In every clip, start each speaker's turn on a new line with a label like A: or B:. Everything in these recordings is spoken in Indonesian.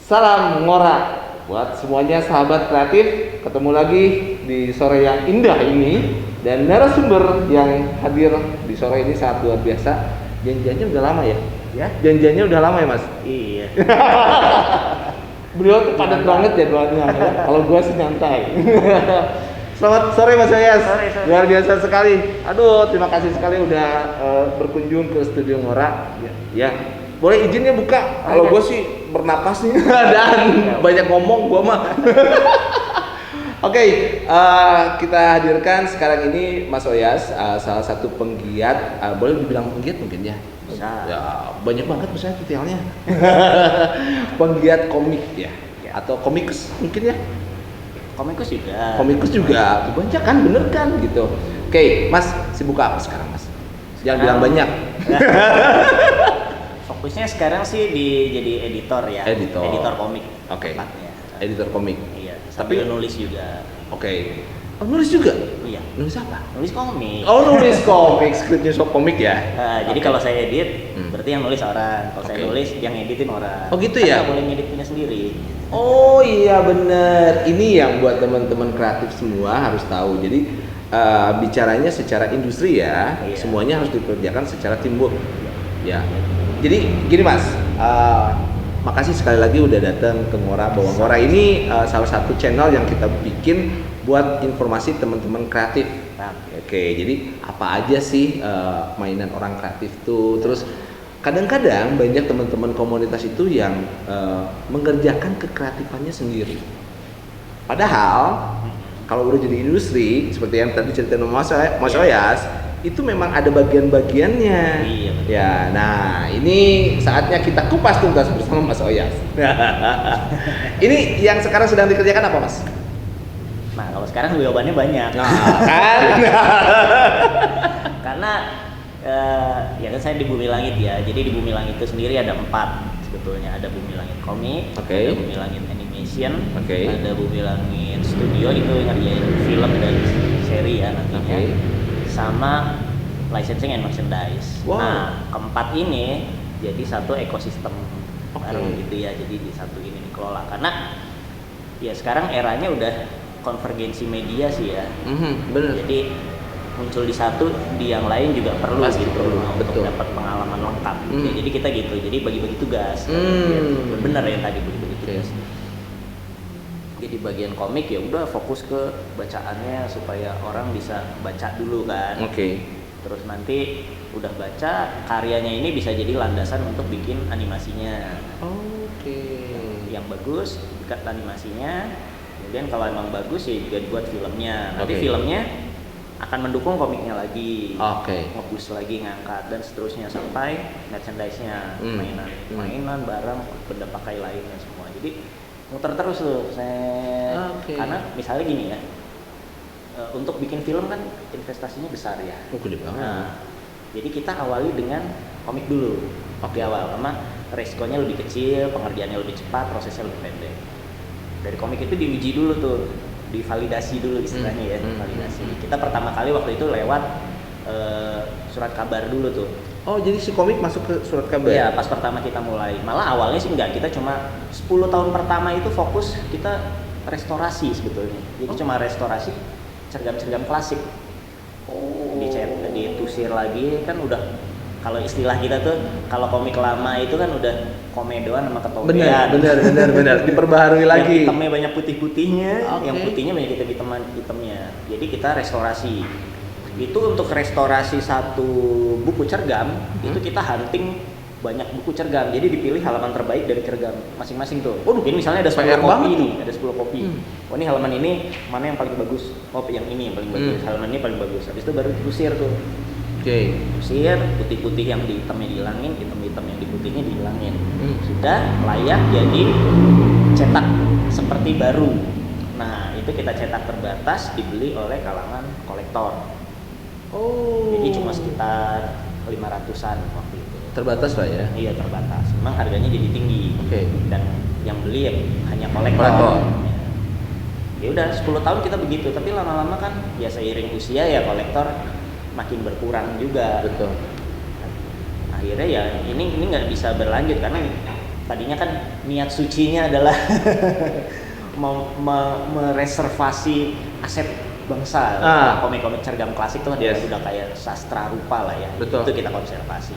A: Salam ngorak buat semuanya sahabat kreatif. Ketemu lagi di sore yang indah ini dan narasumber yang hadir di sore ini sangat luar biasa. Janjiannya udah lama ya?
B: Ya?
A: Janjiannya udah lama ya, Mas?
B: Iya.
A: Beliau tuh padat banget ya doanya. Kalau gua sih nyantai. Selamat sore Mas Yas.
B: Sore.
A: Luar biasa sekali. Aduh, terima kasih sekali udah berkunjung ke Studio Ngora. Ya. Boleh izinnya buka? Kalau gue sih bernapas nih dan banyak ngomong gue mah. Oke, kita hadirkan sekarang ini Mas Oyas, salah satu penggiat, boleh dibilang penggiat mungkin ya?
B: Bisa.
A: Ya, banyak banget misalnya detailnya. Penggiat komik ya, atau komikus mungkin ya?
B: Komikus juga.
A: Komikus juga, banyak kan, bener kan gitu. Oke, Mas sibuk apa sekarang Mas? Jangan bilang banyak.
B: Fokusnya sekarang sih jadi editor ya. Editor komik.
A: Oke.
B: Tepatnya.
A: Editor komik.
B: Iya. Tapi nulis juga.
A: Oke. Oh, nulis juga?
B: Iya.
A: Nulis apa?
B: Nulis komik.
A: Oh, nulis komik, skripnya soal komik ya.
B: Jadi kalau saya edit, berarti yang nulis orang. Kalau saya nulis, yang editin orang.
A: Oh gitu
B: kan
A: ya?
B: nggak boleh ngedit punya sendiri.
A: Oh iya bener. Ini yang buat teman-teman kreatif semua harus tahu. Jadi bicaranya secara industri ya.
B: Iya.
A: Semuanya harus dikerjakan secara teamwork. Ya. Jadi gini Mas, makasih sekali lagi udah datang ke Ngora. Bahwa Ngora ini salah satu channel yang kita bikin buat informasi teman-teman kreatif. Oke, jadi apa aja sih mainan orang kreatif tuh? Terus kadang-kadang banyak teman-teman komunitas itu yang mengerjakan kekreatifannya sendiri. Padahal kalau udah jadi industri seperti yang tadi cerita Mas Oyas, itu memang ada bagian-bagiannya.
B: Iya, betul.
A: Ya, nah ini saatnya kita kupas tuntas bersama Mas Oyas. Ini yang sekarang sedang dikerjakan apa Mas?
B: Nah, kalau sekarang jawabannya banyak.
A: Nah, kan?
B: Karena ya kan saya di Bumi Langit ya. Jadi di Bumi Langit itu sendiri ada 4 sebetulnya. Ada Bumi Langit komik, ada Bumi Langit animation, ada Bumi Langit studio itu yang ngerjain film dan seri ya nantinya. Sama licensing and merchandise.
A: Wow.
B: Nah, keempat ini jadi satu ekosistem bareng gitu ya. Jadi di satu ini dikelola karena ya sekarang eranya udah konvergensi media sih ya.
A: Bener.
B: Jadi muncul di satu, di yang lain juga perlu
A: Pasti
B: gitu
A: perlu,
B: untuk dapat pengalaman lengkap. Ya, jadi kita gitu. Jadi bagi-bagi tugas. Bener ya tadi bagi-bagi tugas. Jadi bagian komik ya udah fokus ke bacaannya supaya orang bisa baca dulu kan. Terus nanti udah baca karyanya ini bisa jadi landasan untuk bikin animasinya. Yang bagus dekat animasinya. Kemudian kalau emang bagus ya juga dibuat filmnya. Nanti filmnya akan mendukung komiknya lagi. Ngebus lagi, ngangkat dan seterusnya sampai merchandise-nya, mainan, barang, benda pakai lainnya semua. Jadi muter terus tuh karena misalnya gini ya, untuk bikin film kan investasinya besar ya.
A: Gede banget.
B: Nah, jadi kita awali dengan komik dulu di awal, karena resikonya lebih kecil, pengerjaannya lebih cepat, prosesnya lebih pendek. Dari komik itu diuji dulu tuh, divalidasi dulu istilahnya ya, validasi. Kita pertama kali waktu itu lewat surat kabar dulu tuh.
A: Oh, jadi si komik masuk ke surat kabar?
B: Iya, pas pertama kita mulai. Malah awalnya sih enggak, kita cuma 10 tahun pertama itu fokus kita restorasi sebetulnya. Jadi cuma restorasi cergam-cergam klasik. Ditusir lagi kan udah, kalau istilah kita tuh kalau komik lama itu kan udah komedoan sama ketobean.
A: Benar. Diperbaharui lagi.
B: Yang hitamnya banyak putih-putihnya, yang putihnya banyak hitamnya. Jadi kita restorasi. Itu untuk restorasi satu buku cergam, itu kita hunting banyak buku cergam. Jadi dipilih halaman terbaik dari cergam masing-masing tuh. Ini misalnya ada 10 kopi nih, ada 10 kopi. Oh, ini halaman ini mana yang paling bagus? Oh, yang ini yang paling bagus. Halaman ini paling bagus. Habis itu baru diusir tuh. Usir, putih-putih yang di hitamnya dihilangin, hitam-hitam yang di putihnya dihilangin. Sudah layak jadi cetak seperti baru. Nah, itu kita cetak terbatas, dibeli oleh kalangan kolektor. Jadi cuma sekitar 500-an waktu itu.
A: Terbatas lah ya?
B: Iya, terbatas. Memang harganya jadi tinggi. Dan yang beli ya hanya kolektor. Ya udah 10 tahun kita begitu, tapi lama-lama kan ya seiring usia ya kolektor makin berkurang juga.
A: Betul.
B: Akhirnya ya ini nggak bisa berlanjut karena tadinya kan niat sucinya adalah mereservasi aset bangsa. Komik-komik cergam klasik itu kan udah kayak sastra rupa lah ya.
A: Betul.
B: Itu kita konservasi.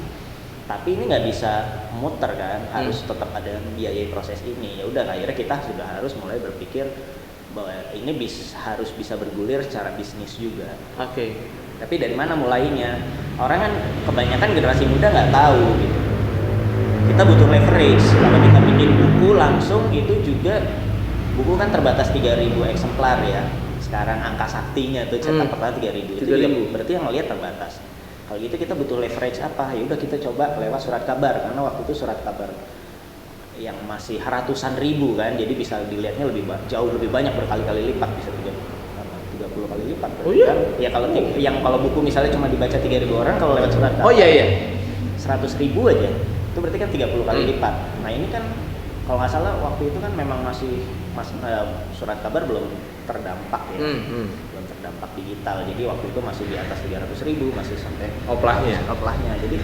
B: Tapi ini nggak bisa muter kan, harus tetap ada biaya proses ini. Ya udah, akhirnya kita sudah harus mulai berpikir bahwa ini harus bisa bergulir secara bisnis juga.
A: Oke.
B: Tapi dari mana mulainya? Orang kan kebanyakan generasi muda nggak tahu gitu. Kita butuh leverage. Kalau kita bikin buku langsung itu juga, buku kan terbatas 3.000 eksemplar ya. Sekarang angka saktinya tuh cetak pertama 3.000. Itu juga berarti yang ngelihat terbatas. Kalau gitu kita butuh leverage apa? Ya udah kita coba lewat surat kabar, karena waktu itu surat kabar yang masih ratusan ribu kan, jadi bisa dilihatnya jauh lebih banyak, berkali-kali lipat, bisa 30 kali lipat.
A: Oh iya?
B: Kan? Ya kalau buku misalnya cuma dibaca 3.000 orang, kalau lewat surat kabar 100.000 aja, itu berarti kan 30 kali lipat. Nah ini kan kalau nggak salah waktu itu kan memang masih surat kabar belum terdampak ya, belum terdampak digital, jadi waktu itu masih di atas 300.000, masih sampai oplahnya. Jadi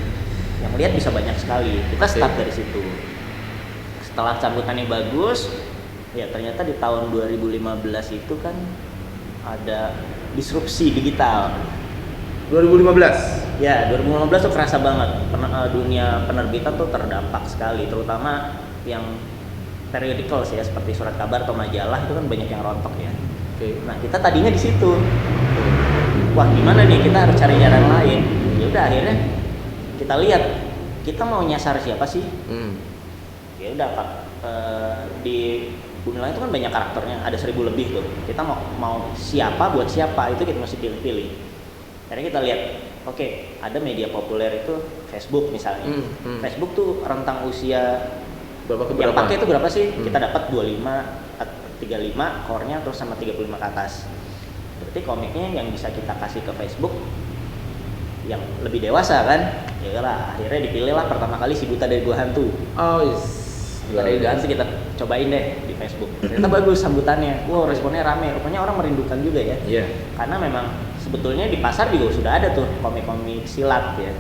B: yang lihat bisa banyak sekali. Kita start dari situ. Setelah sambutannya bagus, ya ternyata di tahun 2015 itu kan ada disrupsi digital.
A: 2015?
B: Ya, 2015 tuh kerasa banget. Dunia penerbitan tuh terdampak sekali, terutama yang periodicals ya, seperti surat kabar atau majalah itu kan banyak yang rontok ya. Nah, kita tadinya di situ. Wah, gimana nih, kita harus cari jalan lain. Ya udah, akhirnya kita lihat kita mau nyasar siapa sih. Ya udah, di Gundala itu kan banyak karakternya, ada 1.000 lebih tuh. Kita mau siapa buat siapa, itu kita mesti pilih-pilih. Akhirnya kita lihat, oke, ada media populer itu Facebook misalnya. Facebook tuh rentang usia yang pakai itu berapa sih? Kita dapat 25, 35 core-nya, terus sama 35 ke atas. Berarti komiknya yang bisa kita kasih ke Facebook yang lebih dewasa kan? Ya lah, akhirnya dipilih lah pertama kali Si Buta dari Gua Hantu. Dari Gua Hantu kita cobain deh di Facebook. Ternyata bagus sambutannya. Wow, responnya rame. Rupanya orang merindukan juga ya. Karena memang sebetulnya di pasar juga sudah ada tuh komik-komik silat ya.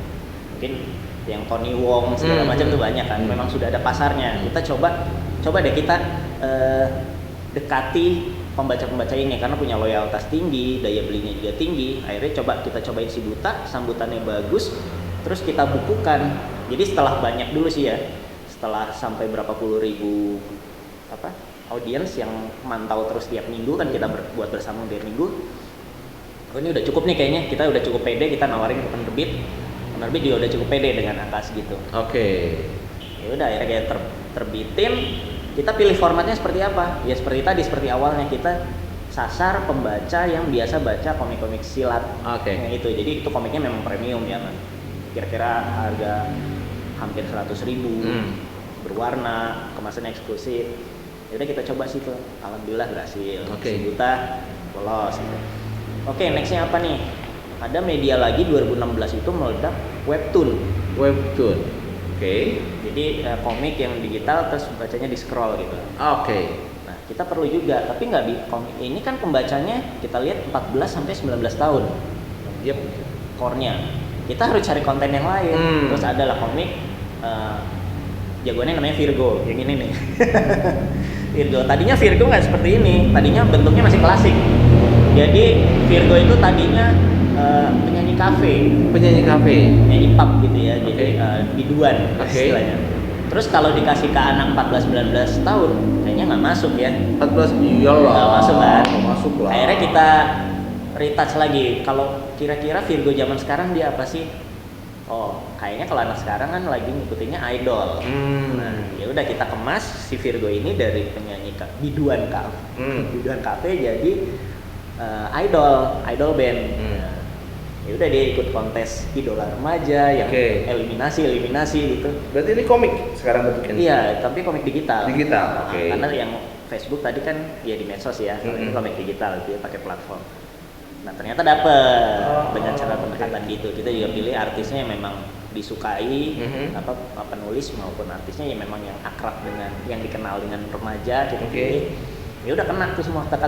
B: Mungkin yang Tony Wong segala macam tuh banyak kan. Memang sudah ada pasarnya. Kita coba deh kita dekati pembaca-pembaca ini karena punya loyalitas tinggi, daya belinya juga tinggi. Akhirnya kita cobain Si Buta, sambutannya bagus, terus kita bukukan. Jadi setelah banyak dulu sih ya, setelah sampai berapa puluh ribu audiens yang mantau terus tiap minggu kan, kita buat bersama tiap minggu. Oh, ini udah cukup nih kayaknya, kita udah cukup pede, kita nawarin ke penerbit juga udah cukup pede dengan angka segitu. Ya udah, akhirnya kayak terbitin. Kita pilih formatnya seperti apa? Ya seperti tadi, seperti awalnya kita sasar pembaca yang biasa baca komik-komik silat. Yang itu, jadi itu komiknya memang premium ya kan. Kira-kira harga hampir 100.000, berwarna, kemasan eksklusif. Ya udah kita coba sih tuh, alhamdulillah berhasil. Si Buta lolos. Nextnya apa nih? Ada media lagi 2016 itu meledak, webtoon. Jadi komik yang digital terus bacanya di scroll gitu. Nah, kita perlu juga, tapi nggak di komik ini kan pembacanya kita lihat 14 sampai 19 tahun. Core-nya. Kita harus cari konten yang lain. Terus adalah komik jagoannya namanya Virgo, yang ini nih. Virgo. Tadinya Virgo nggak seperti ini. Tadinya bentuknya masih klasik. Jadi Virgo itu tadinya penyanyi pub gitu ya. Jadi biduan istilahnya. Terus kalau dikasih ke anak 14-19 tahun kayaknya nggak masuk ya.
A: 14 iyalah.
B: Nggak masuk kan?
A: Masuk lah.
B: Akhirnya kita retouch lagi. Kalau kira-kira Virgo zaman sekarang dia apa sih? Oh, kayaknya kalau anak sekarang kan lagi ngikutinnya idol. Nah, ya udah kita kemas si Virgo ini dari penyanyi biduan kafe jadi idol band. Ya udah, dia ikut kontes idola remaja yang eliminasi gitu.
A: Berarti ini komik sekarang bentuknya?
B: Iya, tapi komik digital.
A: Oke.
B: Karena yang Facebook tadi kan ya di medsos ya, kalau ini komik digital, dia pakai platform. Nah, ternyata dapet dengan cara pendekatan gitu. Kita juga pilih artisnya yang memang disukai, penulis maupun artisnya yang memang yang akrab dengan, yang dikenal dengan remaja gitu. Ya udah kena tuh semua tat.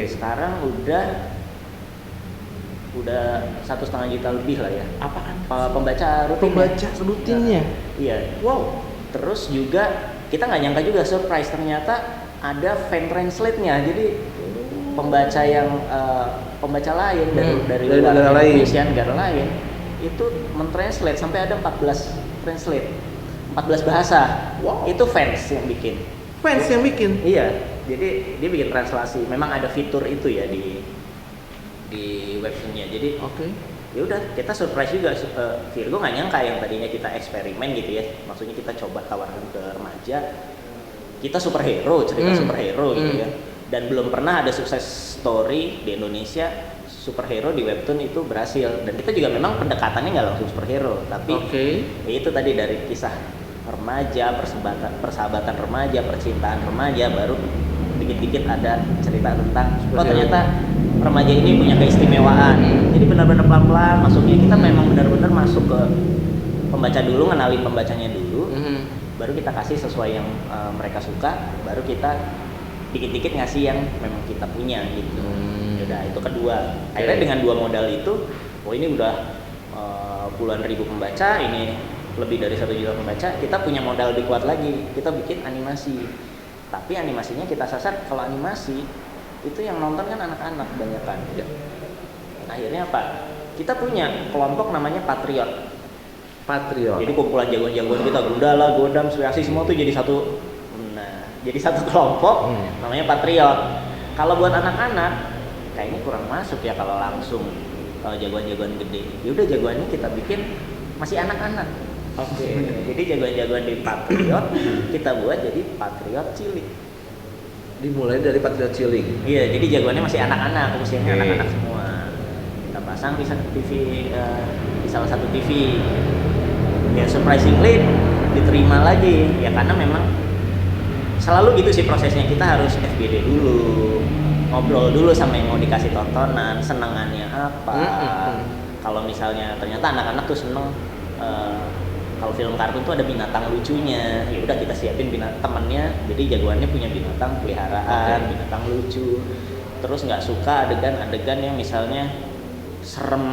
B: Sekarang udah 1,5 juta lebih lah ya.
A: Apaan?
B: Pembaca rutinnya.
A: Iya.
B: Wow. Terus juga kita nggak nyangka juga, surprise, ternyata ada fan translate-nya. Jadi pembaca yang pembaca lain dari luar Indonesia, negara lain itu mentranslate sampai ada 14 translate, 14 bahasa.
A: Wow.
B: Itu fans yang bikin.
A: Fans yang bikin?
B: Iya, jadi dia bikin translasi. Memang ada fitur itu ya di websitenya. Jadi ya udah, kita surprise juga. Virgo nggak nyangka yang tadinya kita eksperimen gitu ya, maksudnya kita coba tawarkan ke remaja, kita superhero, cerita superhero gitu ya, dan belum pernah ada sukses story di Indonesia superhero di webtoon itu berhasil. Dan kita juga memang pendekatannya nggak langsung superhero, tapi ya itu tadi dari kisah remaja, persahabatan remaja, percintaan remaja, baru dikit-dikit ada cerita tentang ternyata remaja ini punya keistimewaan. Jadi benar-benar pelan-pelan masuknya, kita memang benar-benar masuk ke pembaca dulu, ngenalin pembacanya dulu, baru kita kasih sesuai yang mereka suka, baru kita dikit-dikit ngasih yang memang kita punya gitu. Udah, itu kedua. Akhirnya dengan dua modal itu, ini udah puluhan ribu pembaca, ini lebih dari 1 juta pembaca, kita punya modal lebih kuat lagi, kita bikin animasi. Tapi animasinya kita sasar, kalau animasi itu yang nonton kan anak-anak kebanyakan. Ya. Akhirnya apa? Kita punya kelompok namanya Patriot. Jadi kumpulan jagoan-jagoan kita, Gundala, Godam, Suyasi, semua tuh jadi satu. Nah, jadi satu kelompok namanya Patriot. Kalau buat anak-anak kayaknya kurang masuk ya kalau langsung jagoan-jagoan gede. Ya udah, jagoannya kita bikin masih anak-anak. Jadi jagoan-jagoan di Patriot kita buat jadi Patriot Cilik.
A: Dimulai dari Patriot Cilik.
B: Iya, jadi jagoannya masih anak-anak, usianya anak-anak semua. Kita pasang di TV, di salah satu TV. Ya surprisingly diterima lagi, ya karena memang selalu gitu sih prosesnya. Kita harus FGD dulu, ngobrol dulu sama yang mau dikasih tontonan, senengannya apa. Kalau misalnya ternyata anak-anak tuh seneng, kalau film kartun tuh ada binatang lucunya, ya udah kita siapin temennya, jadi jagoannya punya binatang peliharaan, binatang lucu. Terus nggak suka adegan-adegan yang misalnya serem,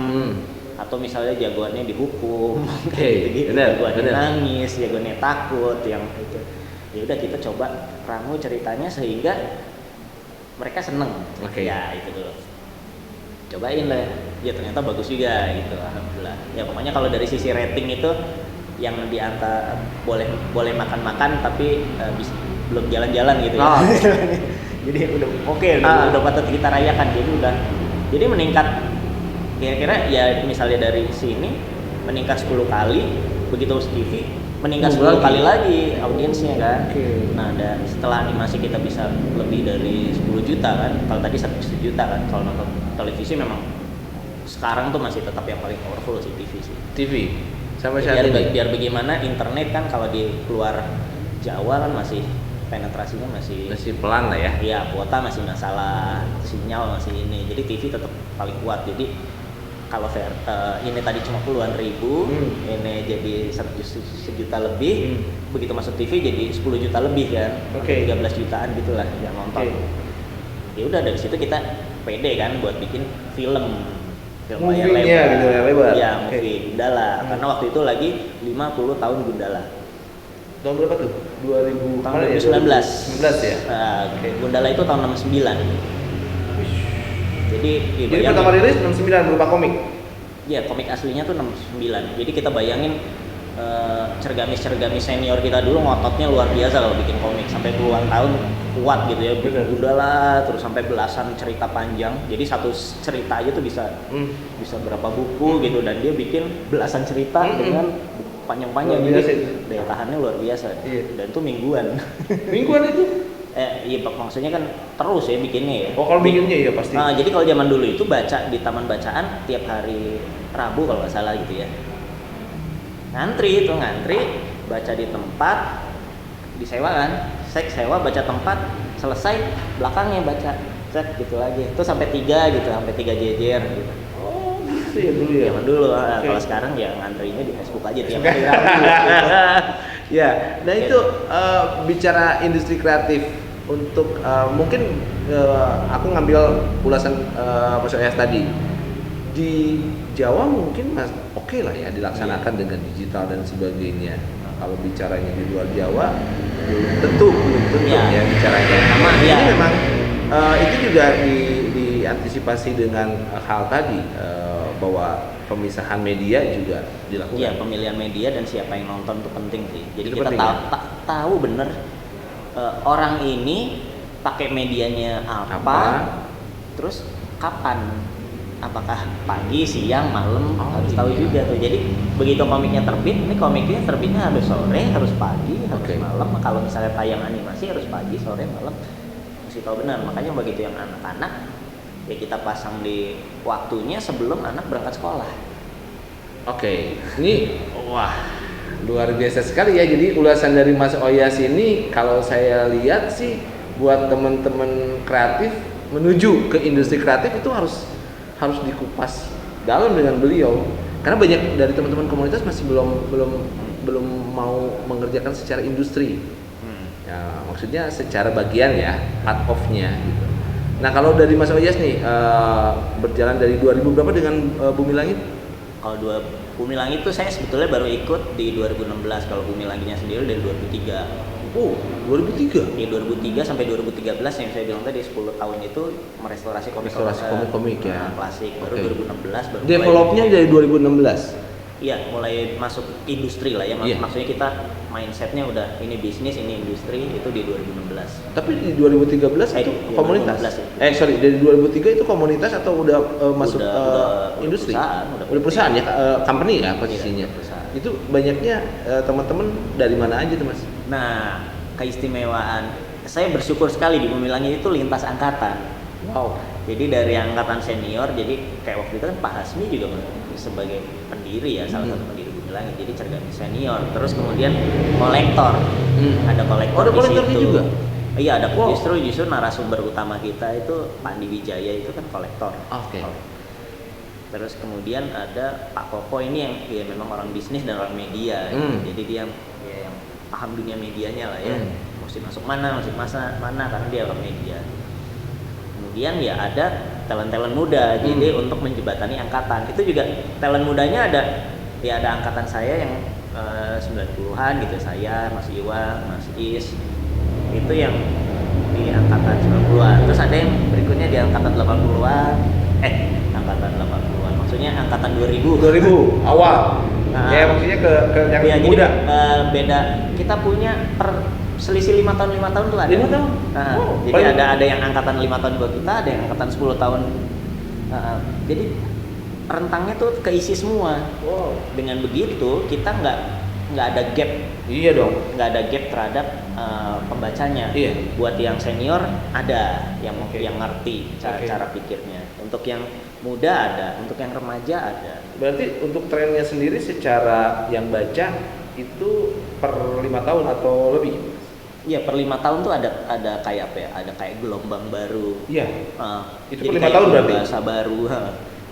B: atau misalnya jagoannya dihukum, gitu-gitu, jagoannya nangis, jagoannya takut, yang itu. Ya udah, kita coba ramu ceritanya sehingga mereka seneng. Ya itu dulu. Cobain lah, ya ternyata bagus juga gitu, alhamdulillah. Ya pokoknya kalau dari sisi rating itu yang di antara boleh makan-makan tapi belum jalan-jalan gitu ya. Jadi udah udah patut kita rayakan. Jadi meningkat kira-kira ya, misalnya dari sini meningkat 10 kali, begitu TV meningkat 10 kali lagi audiensnya kan. Nah, setelah animasi kita bisa lebih dari 10 juta kan. Kalau tadi 1 juta kan. Kalau nonton televisi memang sekarang tuh masih tetap yang paling powerful sih TV sih.
A: Sampai saat ini.
B: Biar bagaimana internet kan kalau di luar Jawa kan masih penetrasinya masih
A: pelan lah ya.
B: Iya, kuota masih masalah, sinyal masih ini. Jadi TV tetap paling kuat. Jadi kalau ini tadi cuma puluhan ribu, ini jadi 1 juta lebih, begitu masuk TV jadi 10 juta lebih kan, 13 jutaan gitulah yang nonton. Ya udah, dari situ kita pede kan buat bikin film layar lebar. Ya, movie Gundala, karena waktu itu lagi 50 tahun Gundala.
A: Tahun berapa tuh? 2000
B: tahun 2019.
A: 19 ya?
B: Gundala itu tahun 69. Jadi
A: pertama rilis 69 berupa komik?
B: Iya, komik aslinya tuh 69. Jadi kita bayangin cergamis senior kita dulu ngototnya luar biasa kalau bikin komik, sampai puluhan tahun kuat gitu ya. Gundala terus sampai belasan cerita panjang. Jadi satu cerita aja tuh bisa berapa buku gitu, dan dia bikin belasan cerita dengan panjang-panjang. Jadi daya tahannya luar biasa. Dan itu mingguan.
A: Mingguan itu?
B: Iya, maksudnya kan terus ya bikinnya ya.
A: Kalau bikinnya ya pasti.
B: Nah, jadi kalau zaman dulu itu baca di taman bacaan tiap hari Rabu kalau nggak salah gitu ya. Ngantri baca di tempat, disewa kan, sewa baca tempat, selesai belakangnya baca, gitu lagi. Itu sampai 3 jejer gitu.
A: Oh, gitu ya dulu ya.
B: Zaman dulu. Kalau sekarang ya ngantrinya di Facebook aja tiap hari Rabu.
A: Ya, nah itu bicara industri kreatif untuk mungkin aku ngambil ulasan Mas Oyas tadi. Di Jawa mungkin oke lah ya dilaksanakan dengan digital dan sebagainya. Nah, kalau bicaranya di luar Jawa belum tentu
B: Ya.
A: ya bicaranya.
B: Sama,
A: Ini
B: ya.
A: memang itu juga diantisipasi dengan hal tadi bahwa pemisahan media juga dilakukan.
B: Iya, pemilihan media dan siapa yang nonton itu penting sih. Jadi
A: Itu
B: kita
A: penting,
B: tahu
A: ya?
B: tahu bener orang ini pakai medianya apa, terus kapan, apakah pagi, siang, malam, harus tahu juga tuh. Jadi begitu komiknya terbit, ini komiknya terbitnya harus sore, harus pagi, harus malam. Kalau misalnya tayang animasi harus pagi, sore, malam, mesti tahu benar. Makanya begitu yang anak-anak ya kita pasang di waktunya sebelum anak berangkat sekolah.
A: Oke, ini wah luar biasa sekali ya. Jadi ulasan dari Mas Oyas ini kalau saya lihat sih buat teman-teman kreatif menuju ke industri kreatif itu harus dikupas dalam dengan beliau. Karena banyak dari teman-teman komunitas masih belum mau mengerjakan secara industri. Ya, maksudnya secara bagian ya, part of-nya gitu. Nah, kalau dari Mas Oyas nih berjalan dari 2000 berapa dengan Bumi Langit?
B: Kalau Bumi Langit itu saya sebetulnya baru ikut di 2016. Kalau Bumi Langitnya sendiri dari 2003.
A: Oh, 2003.
B: Di 2003 sampai 2013 yang saya bilang tadi 10 tahun itu merestorasi
A: komik ya.
B: Klasik. Baru 2016 baru
A: developnya dari 2016.
B: Iya, mulai masuk industri lah ya. Maksudnya kita mindsetnya udah ini bisnis, ini industri, itu di 2016.
A: Tapi di 2013 itu komunitas.
B: 2016 ya.
A: Dari 2003 itu komunitas atau udah masuk industri? Udah perusahaan ya, company ya posisinya. Itu banyaknya teman-teman dari mana aja tuh Mas?
B: Nah, keistimewaan saya bersyukur sekali di Bumi Langit itu lintas angkatan.
A: Wow.
B: Jadi dari angkatan senior, jadi kayak waktu itu kan Pak Hasmi juga sebagai pendiri ya, salah satu pendiri Bumi Langit. Jadi cergami senior. Terus kemudian kolektor. Ada kolektor.
A: Oh, ada kolektornya juga.
B: Iya, ada. Justru narasumber utama kita itu Pak Andi Wijaya itu kan kolektor.
A: Oke.
B: Terus kemudian ada Pak Koko ini yang ya memang orang bisnis dan orang media. Jadi dia yang paham dunia medianya lah ya. Mesti masuk mana karena dia orang media. Kemudian ya ada talent muda, jadi untuk menjembatani angkatan. Itu juga talent mudanya ada angkatan saya yang 90-an gitu, saya, Mas Iwa, Mas Is. Itu yang di angkatan 90-an. Terus ada yang berikutnya di angkatan 80-an. Angkatan 80-an. Maksudnya angkatan 2000
A: awal. Ya maksudnya ke yang
B: ya,
A: muda.
B: Jadi, beda. Kita punya selisih 5 tahun tuh ada.
A: 5 tahun?
B: Jadi ada yang angkatan 5 tahun buat kita, ada yang angkatan 10 tahun. Jadi rentangnya tuh keisi semua.
A: Wow.
B: Dengan begitu kita nggak ada gap.
A: Iya dong.
B: Nggak ada gap terhadap pembacanya.
A: Iya.
B: Buat yang senior ada yang ngerti cara pikirnya. Untuk yang muda ada, untuk yang remaja ada.
A: Berarti untuk trennya sendiri secara yang baca itu per 5 tahun atau lebih?
B: Iya, per 5 tahun tuh ada kayak apa ya? Ada kayak gelombang baru.
A: Iya. Itu per 5
B: kayak
A: tahun berarti.
B: Bahasa baru.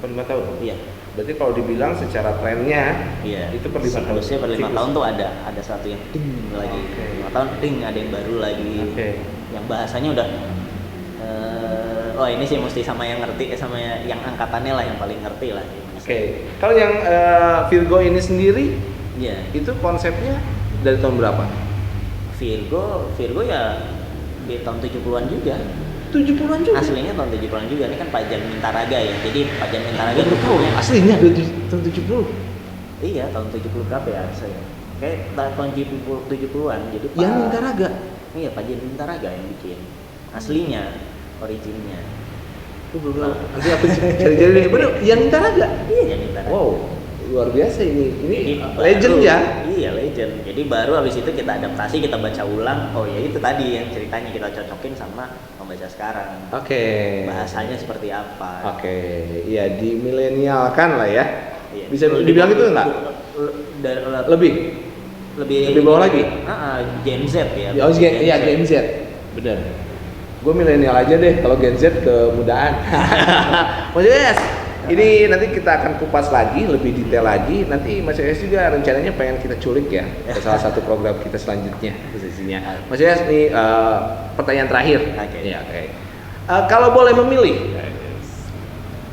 A: Per 5 tahun.
B: Iya.
A: Berarti kalau dibilang secara trennya, itu per 5 tahun.
B: Siklusnya per 5 tahun tuh ada satu yang ding lagi. 5 tahun ding ada yang baru lagi. Yang bahasanya udah ini sih mesti sama yang ngerti, sama yang angkatannya lah yang paling ngerti lah.
A: Kalau yang Virgo ini sendiri, itu konsepnya dari tahun berapa?
B: Virgo ya di tahun 70-an juga.
A: 70-an juga?
B: Aslinya tahun 70-an juga. Ini kan Pajan Mintaraga ya. Jadi Pajan Mintaraga
A: itu ya. Aslinya tahun 70?
B: Iya, tahun 70 berapa ya saya? Kayak tahun 70-an. Jadi
A: yang Mintaraga?
B: Iya, Pajan Mintaraga yang bikin. Aslinya, originnya.
A: Nanti aku cari-cari nih. Bener, yang Mintaraga?
B: Iya, yang Mintaraga.
A: Wow, luar biasa ini
B: legend
A: ya.
B: Iya, legend. Jadi baru habis itu kita adaptasi, kita baca ulang. Oh ya itu tadi yang ceritanya kita cocokin sama pembaca sekarang. Bahasanya seperti apa?
A: Iya, di milenial kan lah ya.
B: Iya.
A: Bisa dibilang itu enggak? Lebih bawah lagi?
B: Gen Z ya.
A: Gen Z. Benar. Gue milenial aja deh, kalau Gen Z kemudaan. Maksudnya ini nanti kita akan kupas lagi, lebih detail lagi. Nanti Mas Yas juga rencananya pengen kita culik ya ke salah satu program kita selanjutnya posisinya. Mas Yas nih pertanyaan terakhir. Kalau boleh memilih,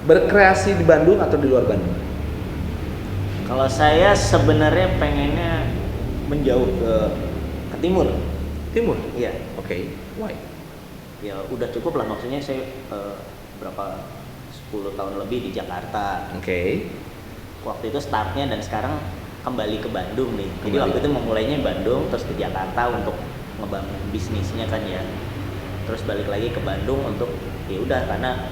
A: berkreasi di Bandung atau di luar Bandung?
B: Kalau saya sebenarnya pengennya menjauh ke timur.
A: Timur.
B: Iya.
A: Oke. Why?
B: Ya udah cukup lah, maksudnya saya berapa 10 tahun lebih di Jakarta.
A: Oke.
B: Waktu itu startnya dan sekarang kembali ke Bandung nih. Jadi
A: Kembali.
B: waktu itu memulainya Bandung terus ke Jakarta untuk ngebangun bisnisnya kan ya. Terus balik lagi ke Bandung untuk ya udah karena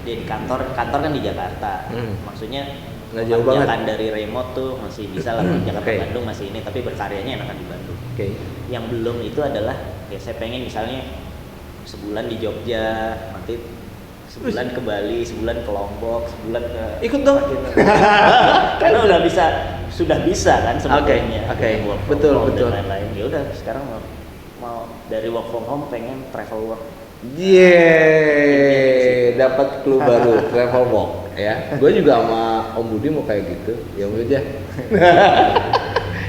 B: dia di kantor kan di Jakarta. Maksudnya
A: Nggak jauh banget.
B: mengerjakan dari remote tuh masih bisa lah Jakarta
A: Oke.
B: Bandung masih ini, tapi berkaryanya enakan di Bandung.
A: Oke.
B: Yang belum itu adalah ya saya pengen misalnya sebulan di Jogja, nanti sebulan ke Bali, sebulan ke Lombok, sebulan ke
A: Ikut dong.
B: karena sudah bisa kan sebetulnya.
A: Oke.
B: Work from
A: Betul,
B: home
A: betul.
B: dan lain-lain. Ya udah sekarang mau dari work from home pengen travel work.
A: Yeay, dapat clue baru, travel walk ya. Gue juga sama Om Budi mau kayak gitu, ya aja.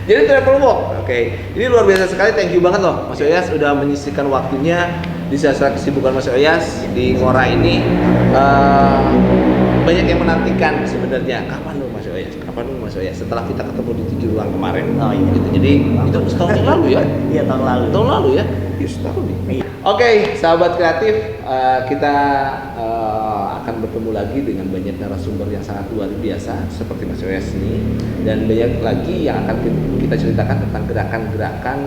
A: Jadi travel walk, oke. Ini luar biasa sekali, thank you banget loh Mas Oyas udah menyisihkan waktunya di sela-sela kesibukan Mas Oyas di Ngora ini. Banyak yang menantikan sebenarnya kapan lo Mas Oyas, setelah kita ketemu di 7 ruang kemarin.
B: Oh iya.
A: Gitu. Jadi itu setahun yang lalu ya.
B: Iya tahun lalu.
A: Tahun lalu ya? Iya setahun nih.
B: Iya.
A: Oke, sahabat kreatif, kita akan bertemu lagi dengan banyak narasumber yang sangat luar biasa seperti Mas Oyas ini, dan banyak lagi yang akan kita ceritakan tentang gerakan-gerakan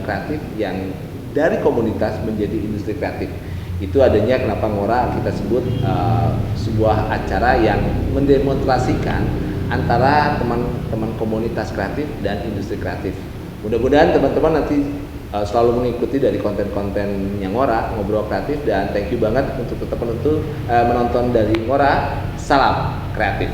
A: kreatif yang dari komunitas menjadi industri kreatif. Itu adanya kenapa Ngora kita sebut sebuah acara yang mendemonstrasikan antara teman-teman komunitas kreatif dan industri kreatif. Mudah-mudahan teman-teman nanti selalu mengikuti dari konten-konten yang Ngora, Ngobrol Kreatif, dan thank you banget untuk tetap menonton dari Ngora. Salam kreatif.